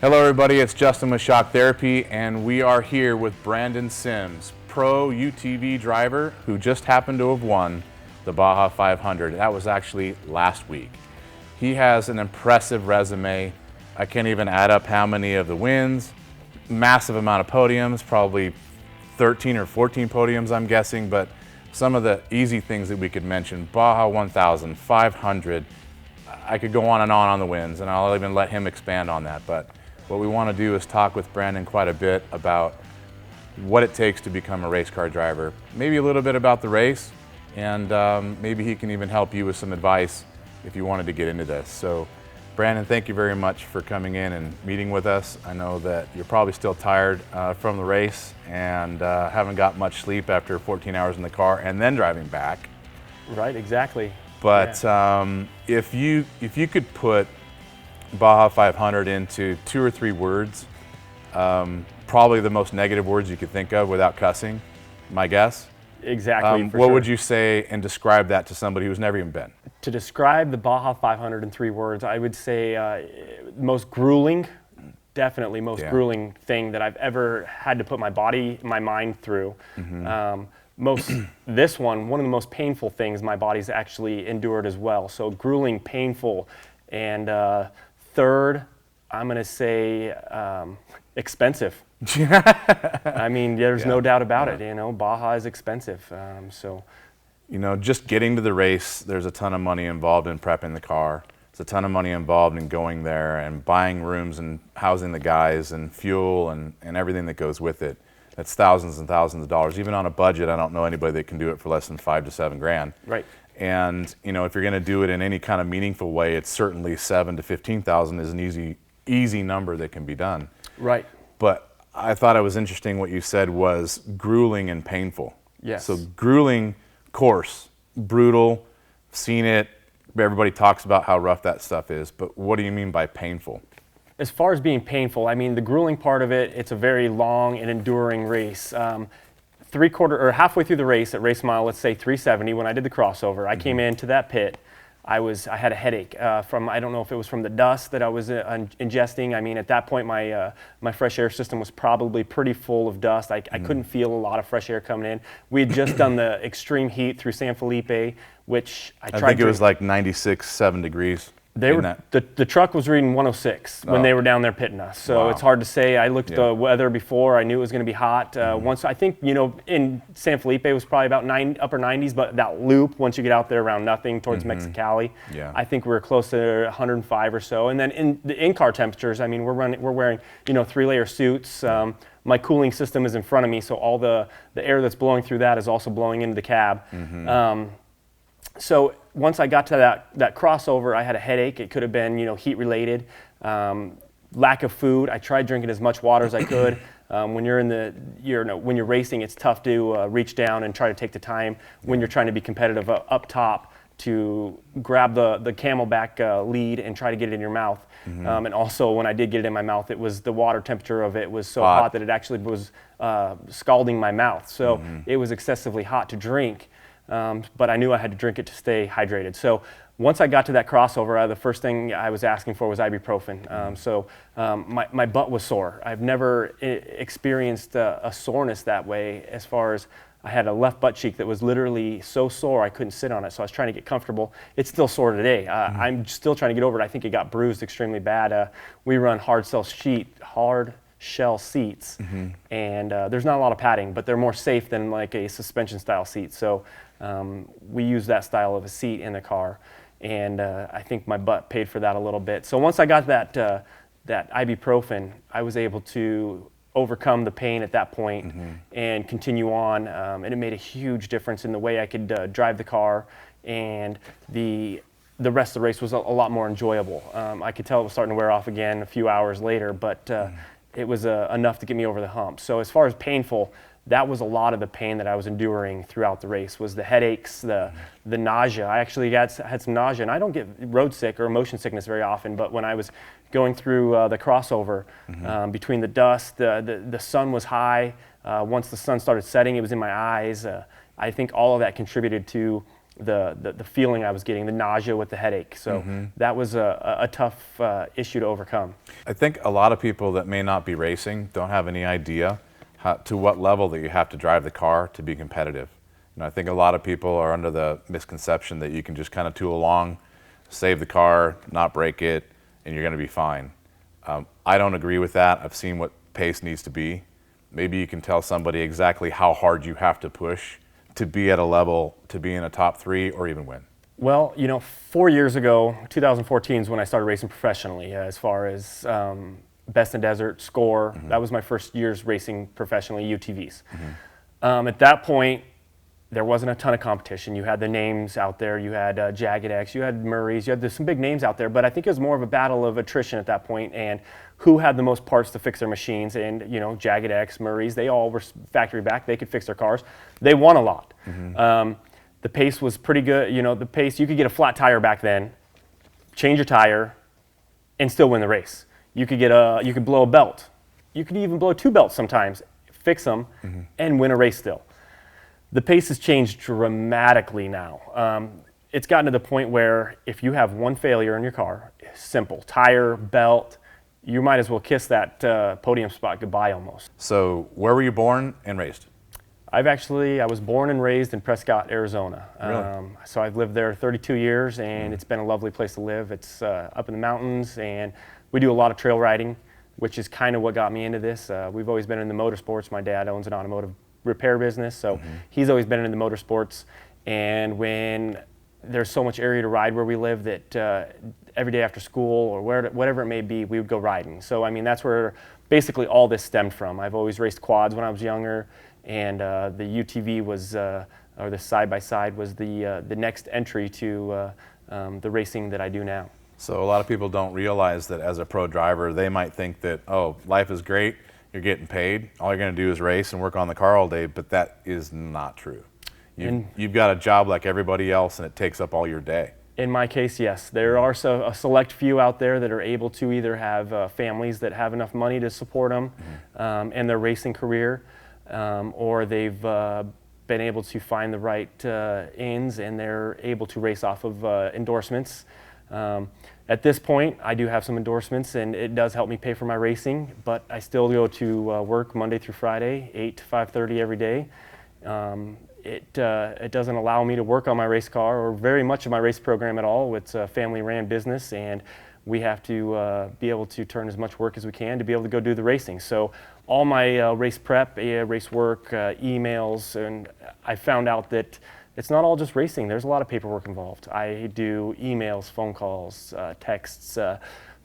Hello everybody, it's Justin with Shock Therapy, and we are here with Brandon Sims, pro UTV driver who just happened to have won the Baja 500. That was actually last week. He has an impressive resume. I can't even add up how many of the wins, massive amount of podiums, probably 13 or 14 podiums I'm guessing, but some of the easy things that we could mention, Baja 1000, 500, I could go on the wins, and I'll even let him expand on that. But what we want to do is talk with Brandon quite a bit about what it takes to become a race car driver, maybe a little bit about the race, and maybe he can even help you with some advice if you wanted to get into this. So Brandon, thank you very much for coming in and meeting with us. I know that you're probably still tired from the race and haven't got much sleep after 14 hours in the car and then driving back. Right, exactly. But yeah. If you could put Baja 500 into 2 or 3 words, probably the most negative words you could think of without cussing, my guess. Exactly. What would you say and describe that to somebody who's never even been? To describe the Baja 500 in 3 words, I would say most grueling, definitely most grueling thing that I've ever had to put my mind through. This one of the most painful things my body's actually endured as well. So grueling, painful, and third, I'm going to say expensive. I mean, there's no doubt about it. You know, Baja is expensive. You know, just getting to the race, there's a ton of money involved in prepping the car. There's a ton of money involved in going there and buying rooms and housing the guys and fuel and everything that goes with it. That's thousands and thousands of dollars. Even on a budget, I don't know anybody that can do it for less than $5,000 to $7,000. Right. And you know, if you're going to do it in any kind of meaningful way, it's certainly $7,000 to $15,000 is an easy number that can be done. Right. But I thought it was interesting what you said was grueling and painful. Yes. So grueling course, brutal, seen it. Everybody talks about how rough that stuff is, but what do you mean by painful? As far as being painful, I mean, the grueling part of it, it's a very long and enduring race. Halfway through the race at race mile, let's say 370, when I did the crossover, I came into that pit. I had a headache from, I don't know if it was from the dust that I was ingesting. I mean, at that point, my fresh air system was probably pretty full of dust. I couldn't feel a lot of fresh air coming in. We had just done the extreme heat through San Felipe, which I tried. I think it was like 96.7 degrees. The truck was reading 106 when they were down there pitting us. So It's hard to say. I looked at the weather before. I knew it was going to be hot. Once I think, you know, in San Felipe it was probably about upper 90s, but that loop, once you get out there around nothing towards Mexicali, I think we were close to 105 or so. And then in the in-car temperatures, I mean, we're wearing, you know, 3-layer suits. My cooling system is in front of me, so all the air that's blowing through that is also blowing into the cab. So once I got to that crossover, I had a headache. It could have been, you know, heat related, lack of food. I tried drinking as much water as I could. When when you're racing, it's tough to reach down and try to take the time when you're trying to be competitive up top to grab the Camelback lead and try to get it in your mouth. And also, when I did get it in my mouth, it was the water temperature of it was so hot that it actually was scalding my mouth. So it was excessively hot to drink. But I knew I had to drink it to stay hydrated. So once I got to that crossover, the first thing I was asking for was ibuprofen. My butt was sore. I've never experienced a soreness that way. As far as I had a left butt cheek that was literally so sore I couldn't sit on it. So I was trying to get comfortable. It's still sore today. I'm still trying to get over it. I think it got bruised extremely bad. We run hard shell seats, and there's not a lot of padding, but they're more safe than like a suspension style seat. So we use that style of a seat in the car, and I think my butt paid for that a little bit. So once I got that ibuprofen, I was able to overcome the pain at that point and continue on, and it made a huge difference in the way I could drive the car, and the rest of the race was a lot more enjoyable. I could tell it was starting to wear off again a few hours later, but it was enough to get me over the hump. So as far as painful, that was a lot of the pain that I was enduring throughout the race, was the headaches, the nausea. I actually had some nausea, and I don't get road sick or motion sickness very often, but when I was going through the crossover, between the dust, the sun was high. Once the sun started setting, it was in my eyes. I think all of that contributed to the feeling I was getting, the nausea with the headache. So that was a tough issue to overcome. I think a lot of people that may not be racing don't have any idea to what level that you have to drive the car to be competitive. I think a lot of people are under the misconception that you can just kind of tool along, save the car, not break it, and you're going to be fine. I don't agree with that. I've seen what pace needs to be. Maybe you can tell somebody exactly how hard you have to push to be at a level to be in a top 3 or even win. Well, 4 years ago, 2014 is when I started racing professionally, as far as Best in Desert, Score. That was my first years racing professionally, UTVs. At that point, there wasn't a ton of competition. You had the names out there. You had Jagged X, you had Murray's, you had some big names out there, but I think it was more of a battle of attrition at that point and who had the most parts to fix their machines. And, Jagged X, Murray's, they all were factory back. They could fix their cars. They won a lot. The pace was pretty good. The pace, you could get a flat tire back then, change your tire, and still win the race. You could blow a belt. You could even blow 2 belts sometimes, fix them, and win a race still. The pace has changed dramatically now. It's gotten to the point where if you have one failure in your car, simple, tire, belt, you might as well kiss that podium spot goodbye almost. So where were you born and raised? I was born and raised in Prescott, Arizona. Really? So I've lived there 32 years, and it's been a lovely place to live. It's up in the mountains, and we do a lot of trail riding, which is kind of what got me into this. We've always been in the motorsports. My dad owns an automotive repair business, so he's always been in the motorsports. And when there's so much area to ride where we live that every day after school or whatever it may be, we would go riding. So I mean, that's where basically all this stemmed from. I've always raced quads when I was younger, and the UTV was, or the side-by-side was the next entry to the racing that I do now. So a lot of people don't realize that as a pro driver, they might think that, oh, life is great, you're getting paid, all you're going to do is race and work on the car all day, but that is not true. You've got a job like everybody else, and it takes up all your day. In my case, yes. There are a select few out there that are able to either have families that have enough money to support them and their racing career, or they've been able to find the right ends and they're able to race off of endorsements. At this point, I do have some endorsements, and it does help me pay for my racing, but I still go to work Monday through Friday, 8 to 5:30 every day. It doesn't allow me to work on my race car or very much of my race program at all. It's a family-ran business, and we have to be able to turn as much work as we can to be able to go do the racing. So all my race prep, race work, emails, and I found out that it's not all just racing. There's a lot of paperwork involved. I do emails, phone calls, texts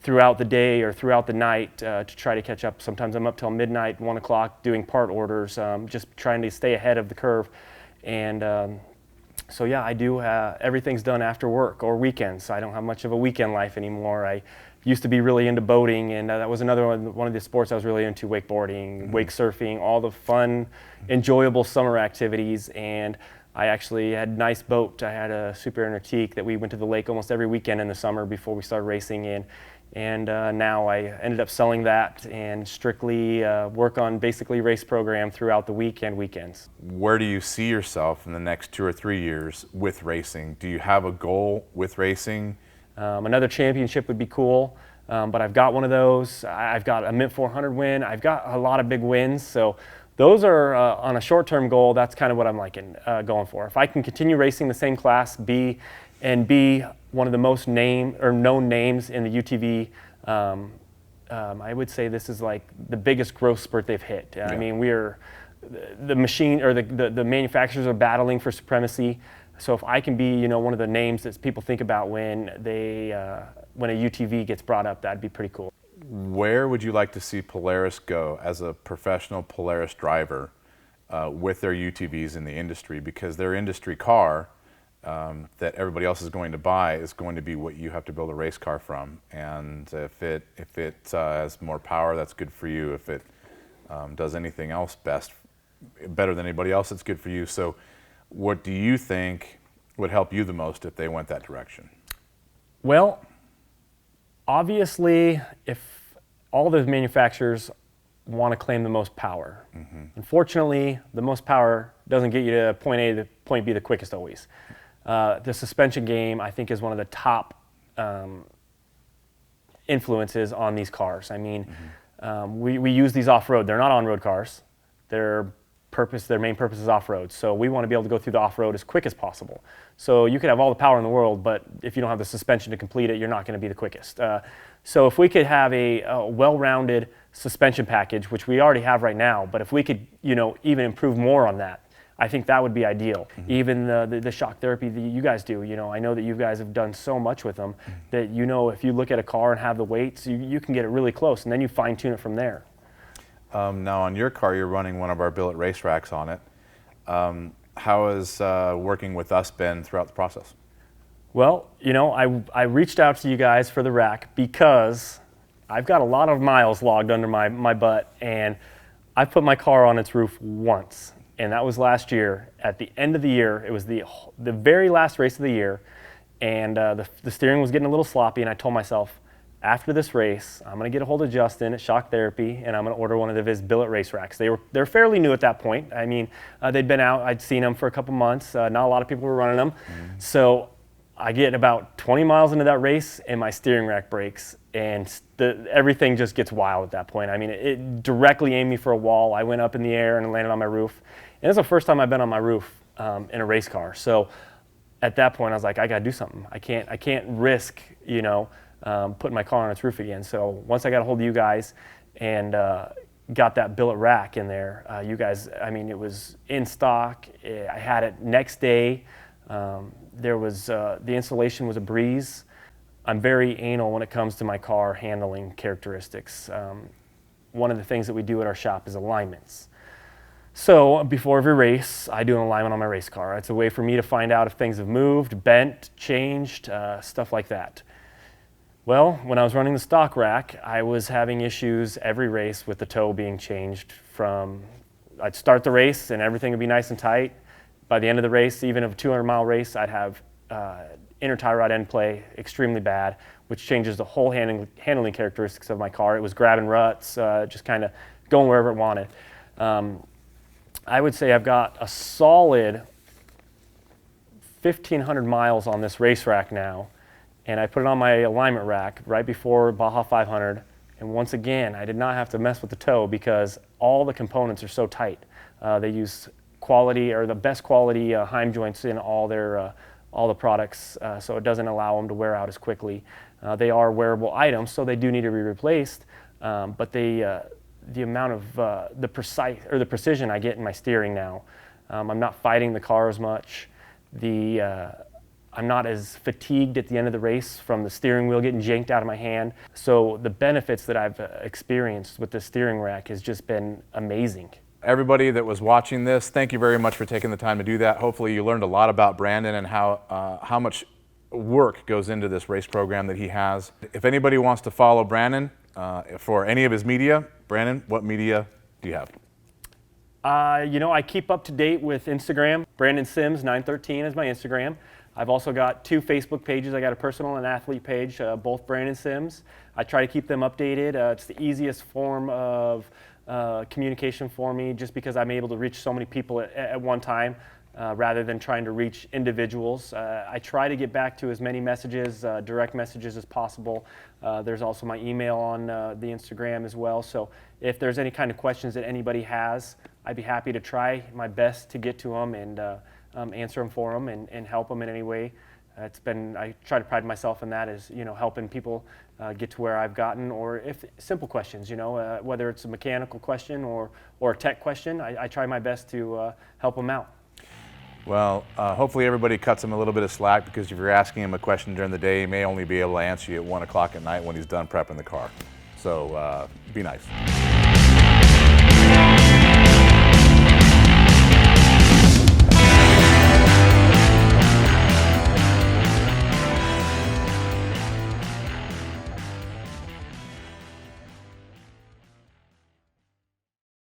throughout the day or throughout the night to try to catch up. Sometimes I'm up till midnight, 1 o'clock doing part orders, just trying to stay ahead of the curve. And so yeah, I do, everything's done after work or weekends. I don't have much of a weekend life anymore. I used to be really into boating, and that was another one of the sports I was really into, wakeboarding, wake surfing, all the fun, enjoyable summer activities. And I actually had a nice boat. I had a Super Antique that we went to the lake almost every weekend in the summer before we started racing in. And now I ended up selling that and strictly work on basically race program throughout the week and weekends. Where do you see yourself in the next 2 or 3 years with racing? Do you have a goal with racing? Another championship would be cool, but I've got one of those. I've got a Mint 400 win. I've got a lot of big wins. So those are on a short-term goal. That's kind of what I'm going for. If I can continue racing the same class, be one of the most known names in the UTV, I would say this is like the biggest growth spurt they've hit. Yeah. I mean, the machine or the manufacturers are battling for supremacy. So if I can be, one of the names that people think about when when a UTV gets brought up, that'd be pretty cool. Where would you like to see Polaris go as a professional Polaris driver with their UTVs in the industry? Because their industry car that everybody else is going to buy is going to be what you have to build a race car from. And if it has more power, that's good for you. If it does anything else better than anybody else, it's good for you. So what do you think would help you the most if they went that direction? Well, obviously, if all the manufacturers want to claim the most power, unfortunately, the most power doesn't get you to point A to point B the quickest always. The suspension game, I think, is one of the top influences on these cars. I mean, we use these off-road. They're not on-road cars. Their main purpose is off-road. So we want to be able to go through the off-road as quick as possible. So you could have all the power in the world, but if you don't have the suspension to complete it, you're not going to be the quickest. So if we could have a well-rounded suspension package, which we already have right now, but if we could, even improve more on that, I think that would be ideal. Even the shock therapy that you guys do, I know that you guys have done so much with them that, if you look at a car and have the weights, you can get it really close, and then you fine tune it from there. Now on your car, you're running one of our billet race racks on it. How has working with us been throughout the process? Well, I reached out to you guys for the rack because I've got a lot of miles logged under my butt, and I put my car on its roof once. And that was last year. At the end of the year, it was the very last race of the year, and the steering was getting a little sloppy, and I told myself, after this race, I'm going to get a hold of Justin at Shock Therapy, and I'm going to order one of his billet race racks. They're fairly new at that point. I mean, they'd been out. I'd seen them for a couple months. Not a lot of people were running them. So I get about 20 miles into that race, and my steering rack breaks, and everything just gets wild at that point. I mean, it directly aimed me for a wall. I went up in the air and landed on my roof. And this is the first time I've been on my roof in a race car. So at that point, I was like, I got to do something. I can't risk, putting my car on its roof again. So once I got a hold of you guys and got that billet rack in there, you guys, I mean, it was in stock. I had it next day. The installation was a breeze. I'm very anal when it comes to my car handling characteristics. One of the things that we do at our shop is alignments. So before every race, I do an alignment on my race car. It's a way for me to find out if things have moved, bent, changed, stuff like that. Well, when I was running the stock rack, I was having issues every race with the toe being changed from, I'd start the race and everything would be nice and tight. By the end of the race, even of a 200-mile race, I'd have inner tie rod end play extremely bad, which changes the whole handling characteristics of my car. It was grabbing ruts, just kind of going wherever it wanted. I would say I've got a solid 1,500 miles on this race rack now, and I put it on my alignment rack right before Baja 500, and once again, I did not have to mess with the toe because all the components are so tight. They use quality, or the best quality Heim joints in all the products, so it doesn't allow them to wear out as quickly. They are wearable items, so they do need to be replaced, but the amount of the precision I get in my steering now, I'm not fighting the car as much. I'm not as fatigued at the end of the race from the steering wheel getting yanked out of my hand. So the benefits that I've experienced with the steering rack has just been amazing. Everybody that was watching this, thank you very much for taking the time to do that. Hopefully you learned a lot about Brandon and how much work goes into this race program that he has. If anybody wants to follow Brandon for any of his media, Brandon, what media do you have? I keep up to date with Instagram. Brandon Sims 913 is my Instagram. I've also got 2 Facebook pages. I got a personal and athlete page, both Brandon Sims. I try to keep them updated. It's the easiest form of communication for me, just because I'm able to reach so many people at one time rather than trying to reach individuals. I try to get back to as many messages, direct messages as possible. There's also my email on the Instagram as well. So if there's any kind of questions that anybody has, I'd be happy to try my best to get to them and answer them for them and help them in any way. I try to pride myself in that, as helping people get to where I've gotten, or if simple questions, whether it's a mechanical question or a tech question, I try my best to help them out. Well, hopefully everybody cuts him a little bit of slack, because if you're asking him a question during the day, he may only be able to answer you at 1 o'clock at night when he's done prepping the car. So be nice.